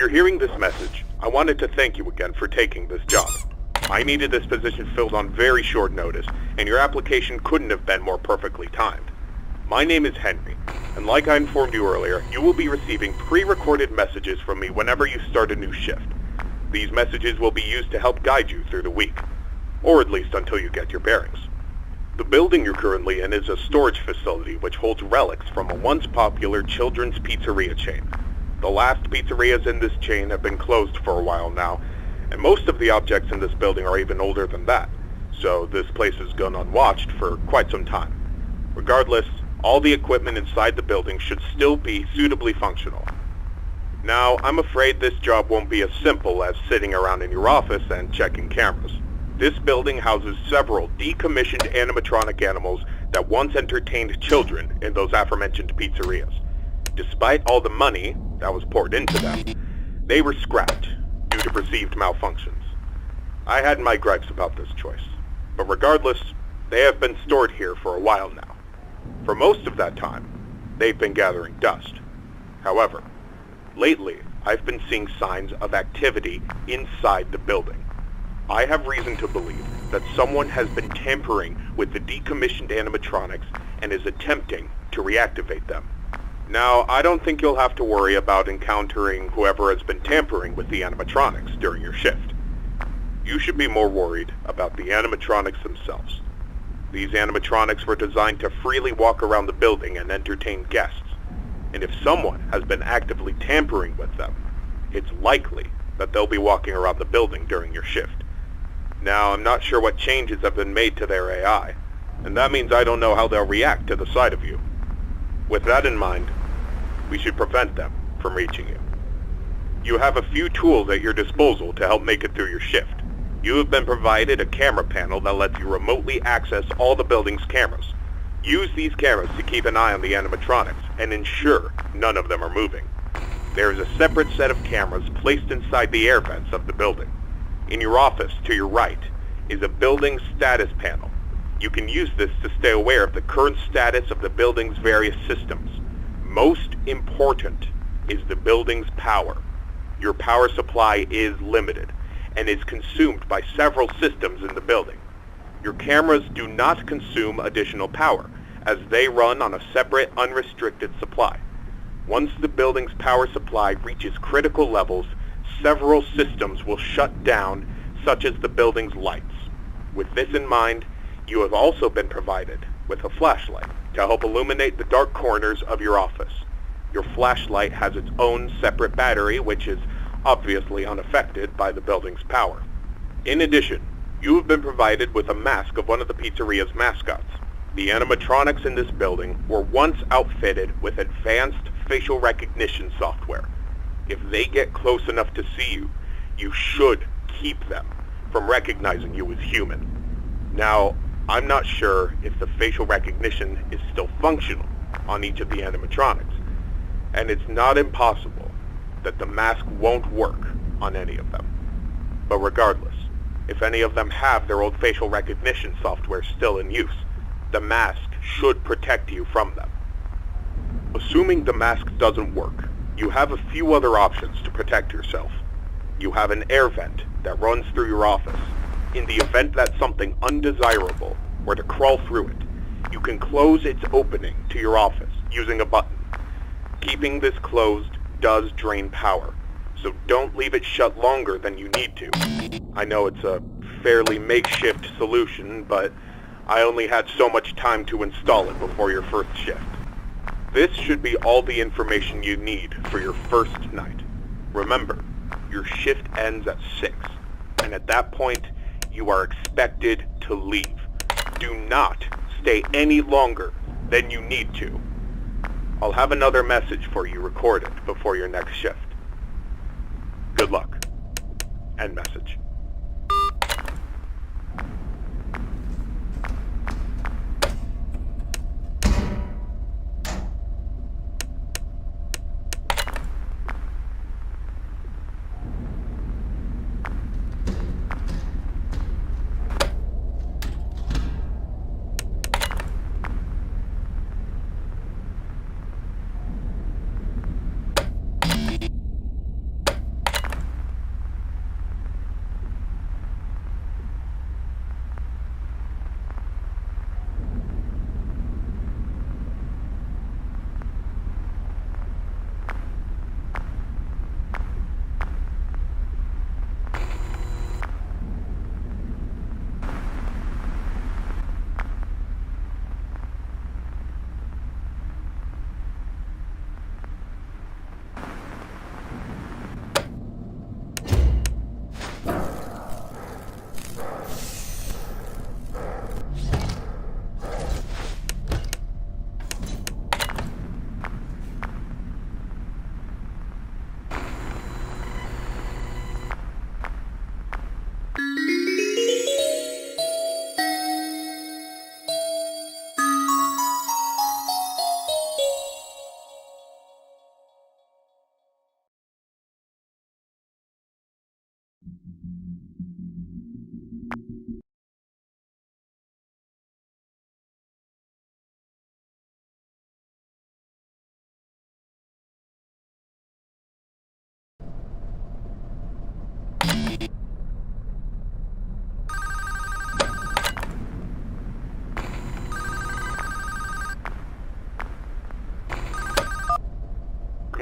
you're hearing this message, I wanted to thank you again for taking this job. I needed this position filled on very short notice, and your application couldn't have been more perfectly timed. My name is Henry, and like I informed you earlier, you will be receiving pre-recorded messages from me whenever you start a new shift. These messages will be used to help guide you through the week, or at least until you get your bearings. The building you're currently in is a storage facility which holds relics from a once popular children's pizzeria chain. The last pizzerias in this chain have been closed for a while now, and most of the objects in this building are even older than that, so this place has gone unwatched for quite some time. Regardless, all the equipment inside the building should still be suitably functional. Now, I'm afraid this job won't be as simple as sitting around in your office and checking cameras. This building houses several decommissioned animatronic animals that once entertained children in those aforementioned pizzerias. Despite all the money that was poured into them, they were scrapped due to perceived malfunctions. I had my gripes about this choice, but regardless, they have been stored here for a while now. For most of that time, they've been gathering dust. However, lately, I've been seeing signs of activity inside the building. I have reason to believe that someone has been tampering with the decommissioned animatronics and is attempting to reactivate them. Now, I don't think you'll have to worry about encountering whoever has been tampering with the animatronics during your shift. You should be more worried about the animatronics themselves. These animatronics were designed to freely walk around the building and entertain guests, and if someone has been actively tampering with them, it's likely that they'll be walking around the building during your shift. Now, I'm not sure what changes have been made to their AI, and that means I don't know how they'll react to the sight of you. With that in mind, we should prevent them from reaching you. You have a few tools at your disposal to help make it through your shift. You have been provided a camera panel that lets you remotely access all the building's cameras. Use these cameras to keep an eye on the animatronics and ensure none of them are moving. There is a separate set of cameras placed inside the air vents of the building. In your office, to your right, is a building status panel. You can use this to stay aware of the current status of the building's various systems. Most important is the building's power. Your power supply is limited and is consumed by several systems in the building. Your cameras do not consume additional power, as they run on a separate, unrestricted supply. Once the building's power supply reaches critical levels, several systems will shut down, such as the building's lights. With this in mind, you have also been provided with a flashlight to help illuminate the dark corners of your office. Your flashlight has its own separate battery, which is obviously unaffected by the building's power. In addition, you have been provided with a mask of one of the pizzeria's mascots. The animatronics in this building were once outfitted with advanced facial recognition software. If they get close enough to see you, you should keep them from recognizing you as human. Now, I'm not sure if the facial recognition is still functional on each of the animatronics, and it's not impossible that the mask won't work on any of them. But regardless, if any of them have their old facial recognition software still in use, the mask should protect you from them. Assuming the mask doesn't work, you have a few other options to protect yourself. You have an air vent that runs through your office. In the event that something undesirable were to crawl through it, you can close its opening to your office using a button. Keeping this closed does drain power, so don't leave it shut longer than you need to. I know it's a fairly makeshift solution, but I only had so much time to install it before your first shift. This should be all the information you need for your first night. Remember, your shift ends at 6, and at that point, you are expected to leave. Do not stay any longer than you need to. I'll have another message for you recorded before your next shift. Good luck. End message.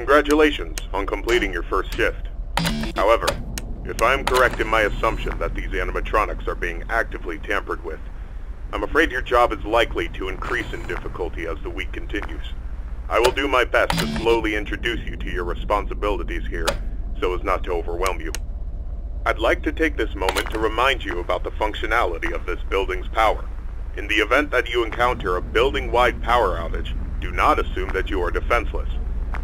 Congratulations on completing your first shift. However, if I am correct in my assumption that these animatronics are being actively tampered with, I'm afraid your job is likely to increase in difficulty as the week continues. I will do my best to slowly introduce you to your responsibilities here, so as not to overwhelm you. I'd like to take this moment to remind you about the functionality of this building's power. In the event that you encounter a building-wide power outage, do not assume that you are defenseless.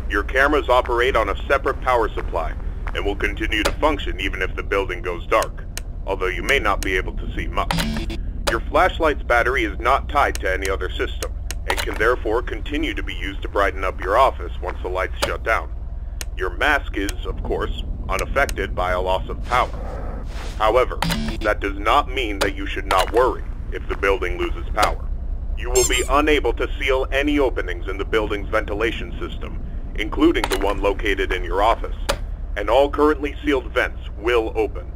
Your cameras operate on a separate power supply, and will continue to function even if the building goes dark, although you may not be able to see much. Your flashlight's battery is not tied to any other system, and can therefore continue to be used to brighten up your office once the lights shut down. Your mask is, of course, unaffected by a loss of power. However, that does not mean that you should not worry if the building loses power. You will be unable to seal any openings in the building's ventilation system, including the one located in your office, and all currently sealed vents will open.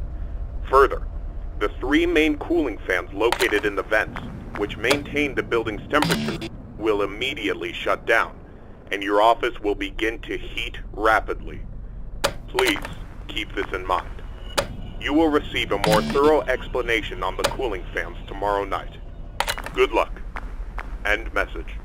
Further, the 3 main cooling fans located in the vents, which maintain the building's temperature, will immediately shut down, and your office will begin to heat rapidly. Please keep this in mind. You will receive a more thorough explanation on the cooling fans tomorrow night. Good luck. End message.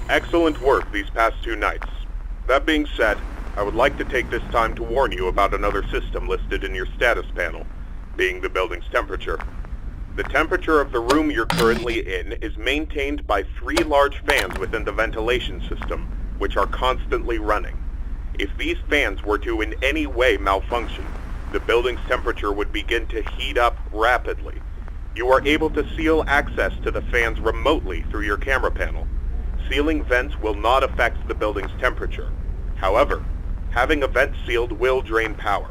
Excellent work these past 2 nights. That being said, I would like to take this time to warn you about another system listed in your status panel, being the building's temperature. The temperature of the room you're currently in is maintained by 3 large fans within the ventilation system, which are constantly running. If these fans were to in any way malfunction, the building's temperature would begin to heat up rapidly. You are able to seal access to the fans remotely through your camera panel. Sealing vents will not affect the building's temperature. However, having a vent sealed will drain power.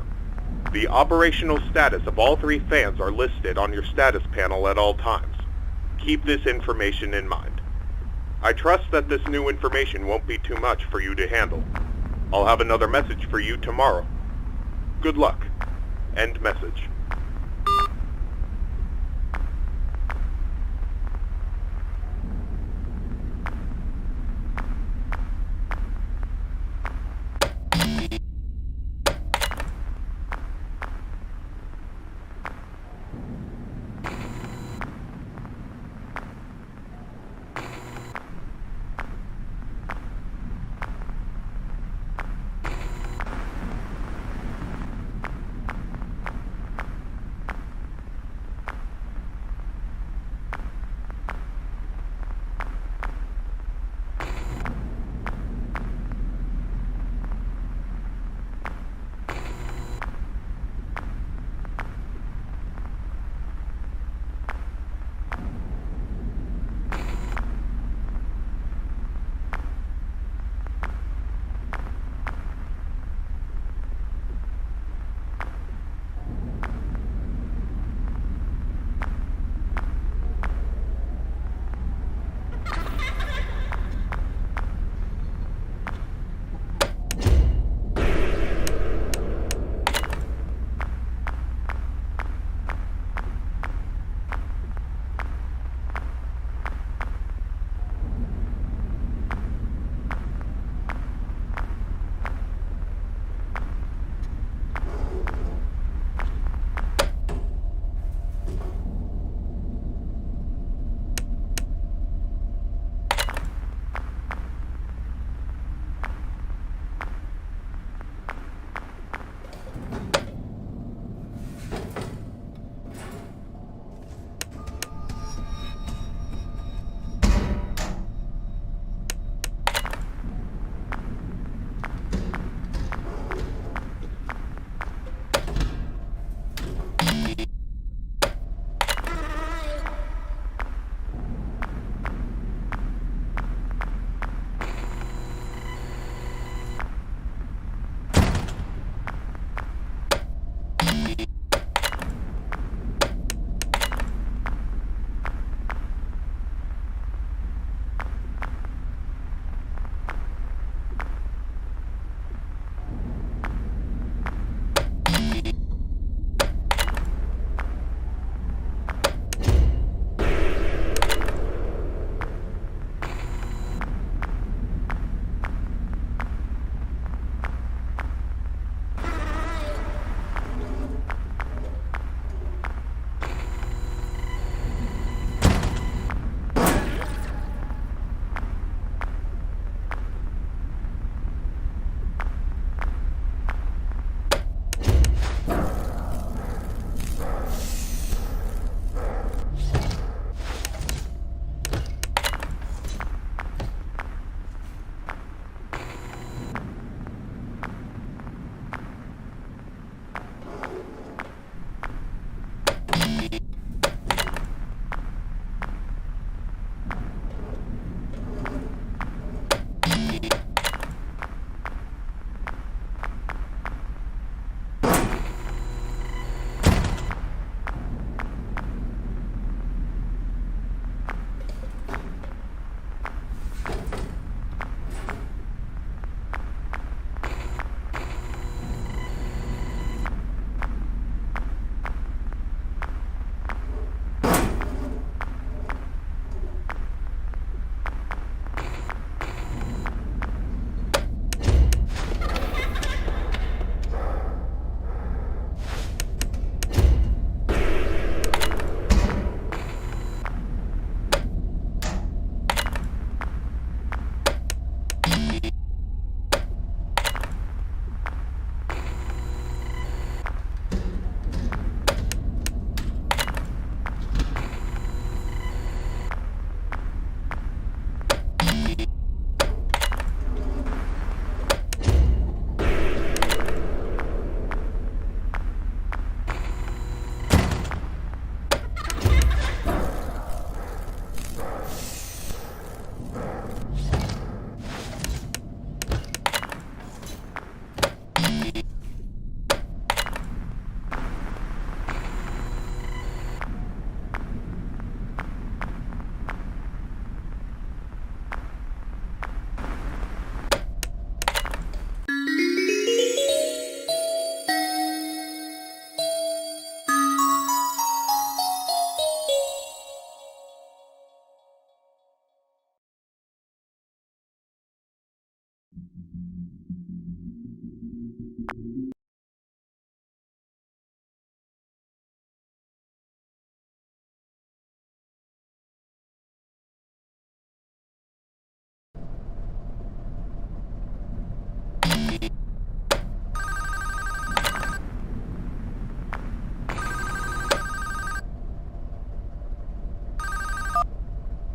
The operational status of all 3 fans are listed on your status panel at all times. Keep this information in mind. I trust that this new information won't be too much for you to handle. I'll have another message for you tomorrow. Good luck. End message.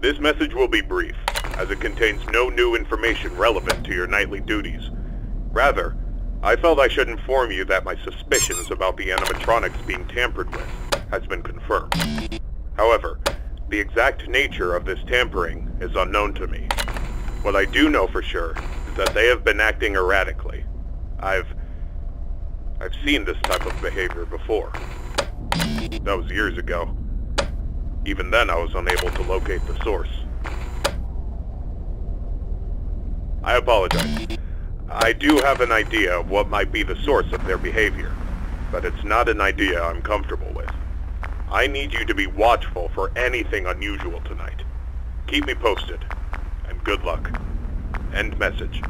This message will be brief, as it contains no new information relevant to your nightly duties. Rather, I felt I should inform you that my suspicions about the animatronics being tampered with has been confirmed. However, the exact nature of this tampering is unknown to me. What I do know for sure is that they have been acting erratically. I've seen this type of behavior before. That was years ago. Even then, I was unable to locate the source. I apologize. I do have an idea of what might be the source of their behavior, but it's not an idea I'm comfortable with. I need you to be watchful for anything unusual tonight. Keep me posted, and good luck. End message.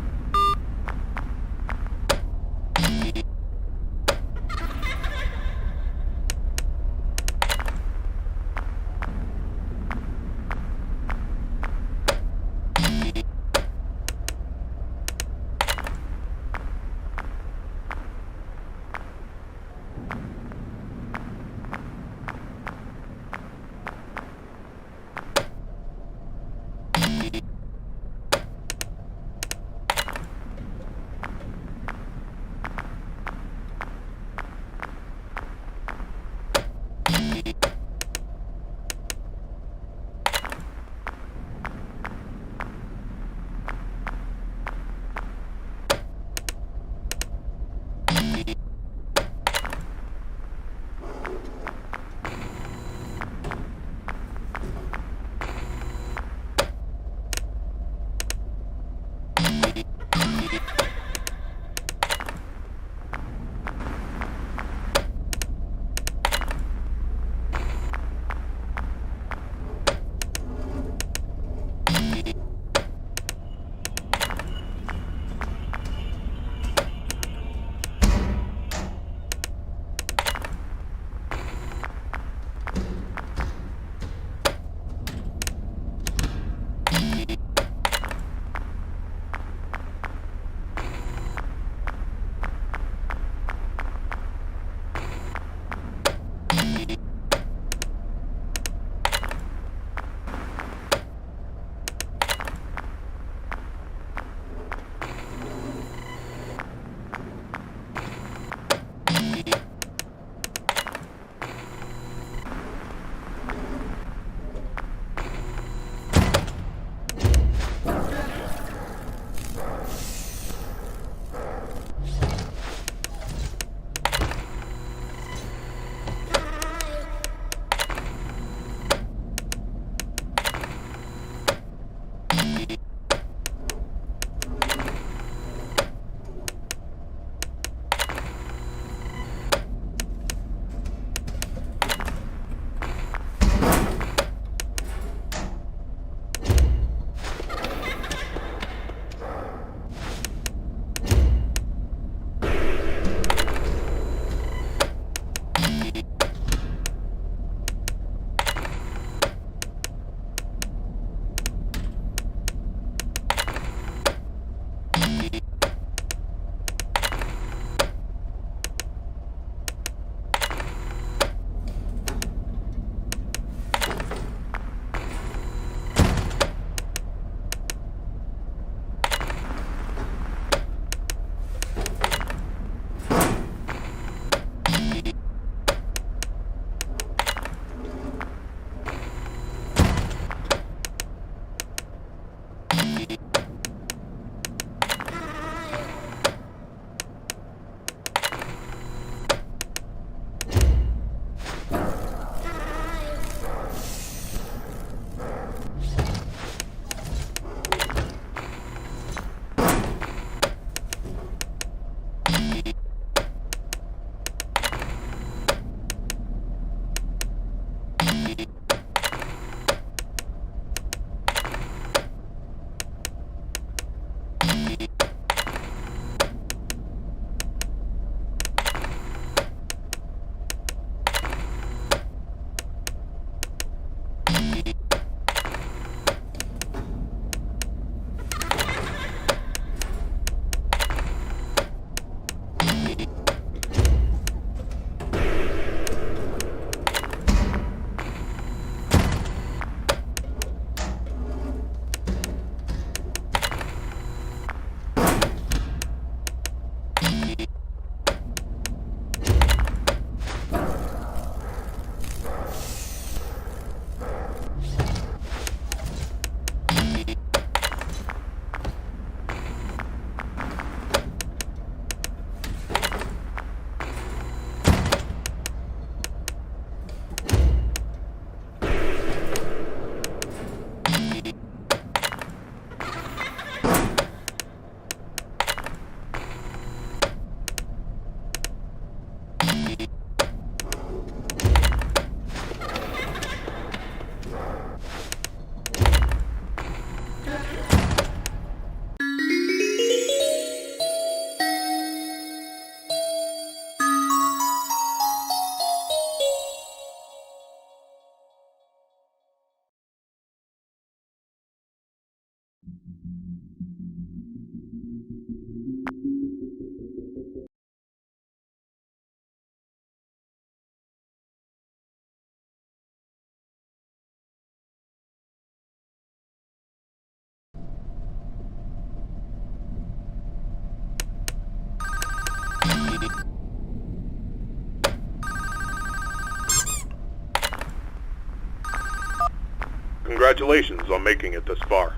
Congratulations on making it this far.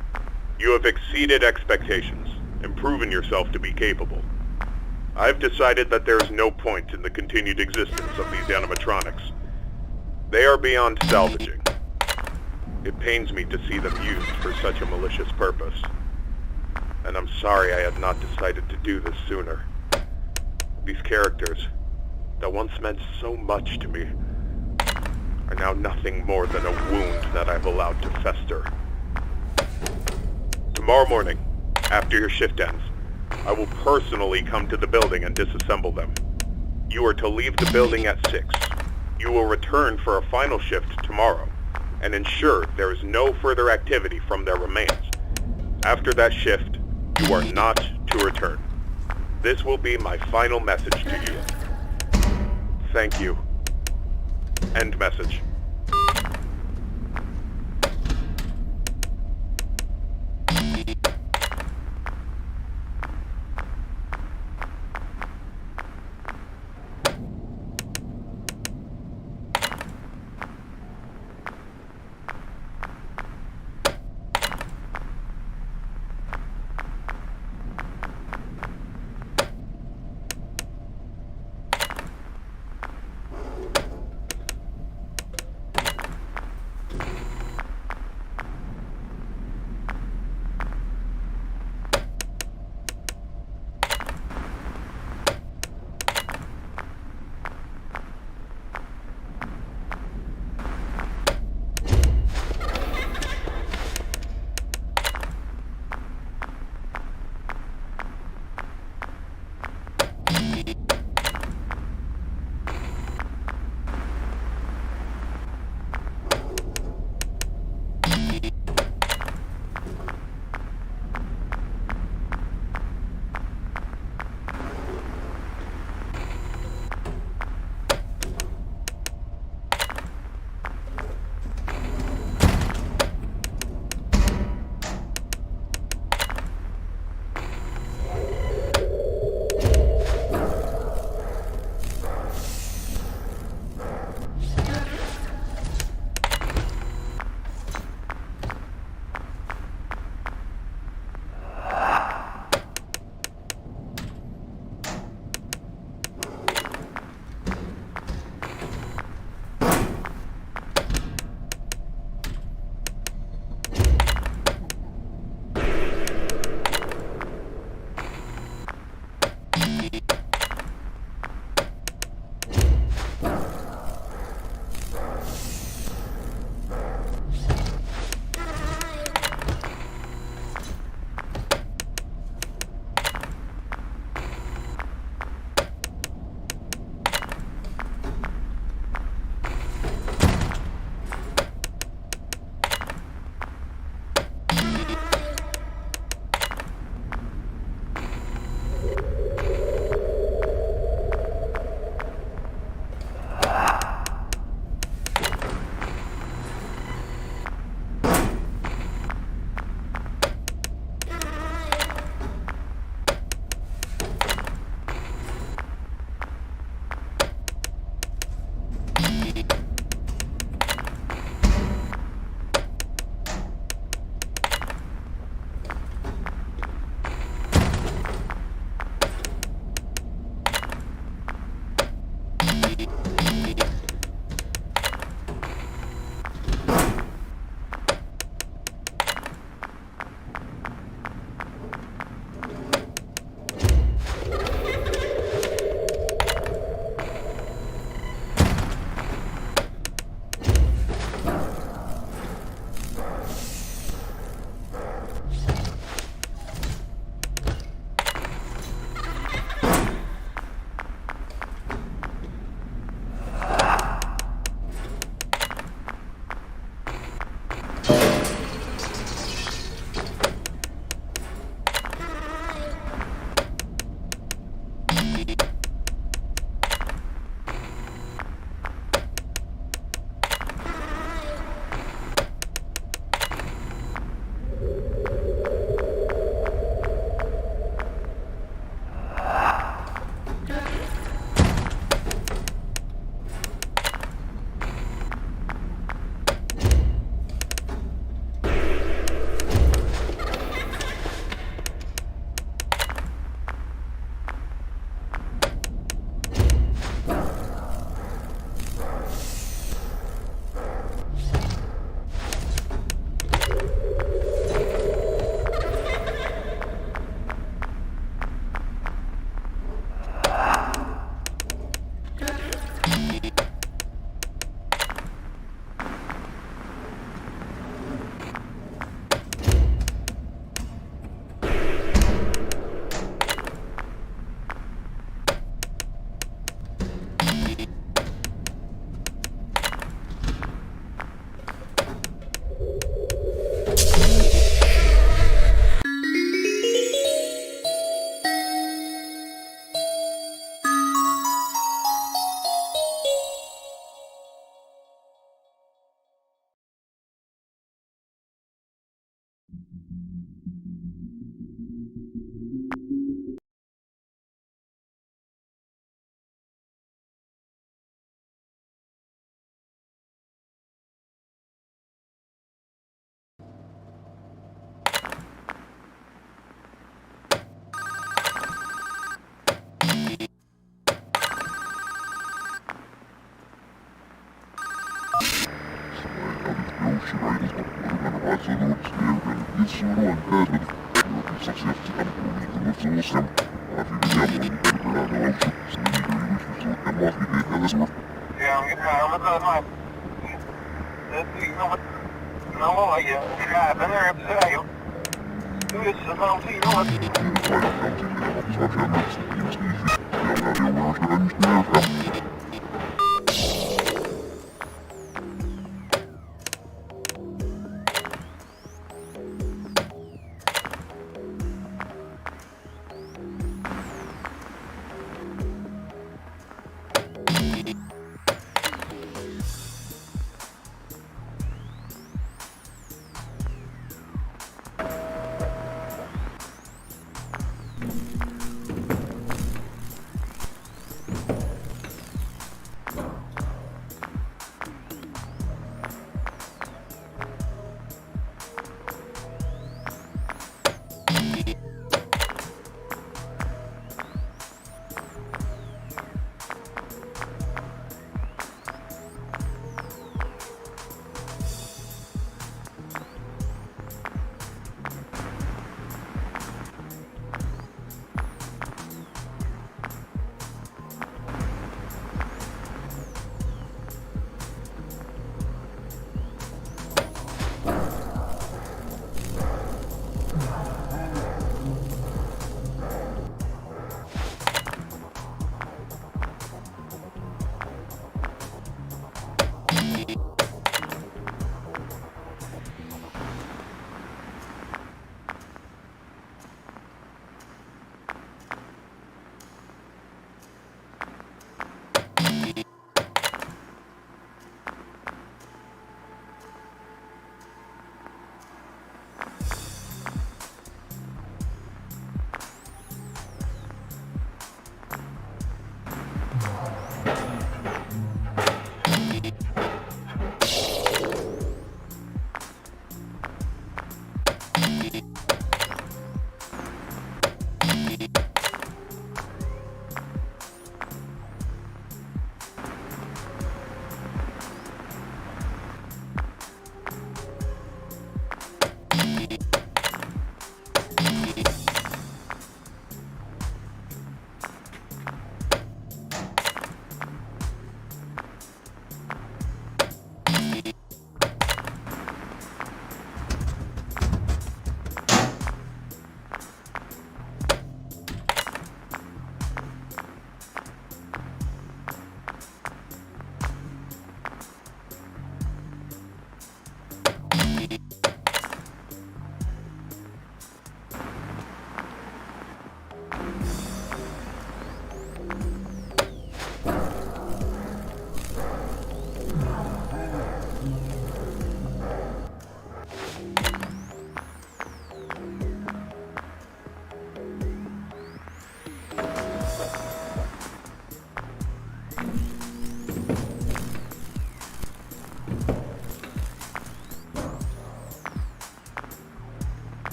You have exceeded expectations and proven yourself to be capable. I've decided that there is no point in the continued existence of these animatronics. They are beyond salvaging. It pains me to see them used for such a malicious purpose. And I'm sorry I had not decided to do this sooner. These characters, that once meant so much to me, are now nothing more than a wound that I've allowed to fester. Tomorrow morning, after your shift ends, I will personally come to the building and disassemble them. You are to leave the building at 6. You will return for a final shift tomorrow, and ensure there is no further activity from their remains. After that shift, you are not to return. This will be my final message to you. Thank you. End message.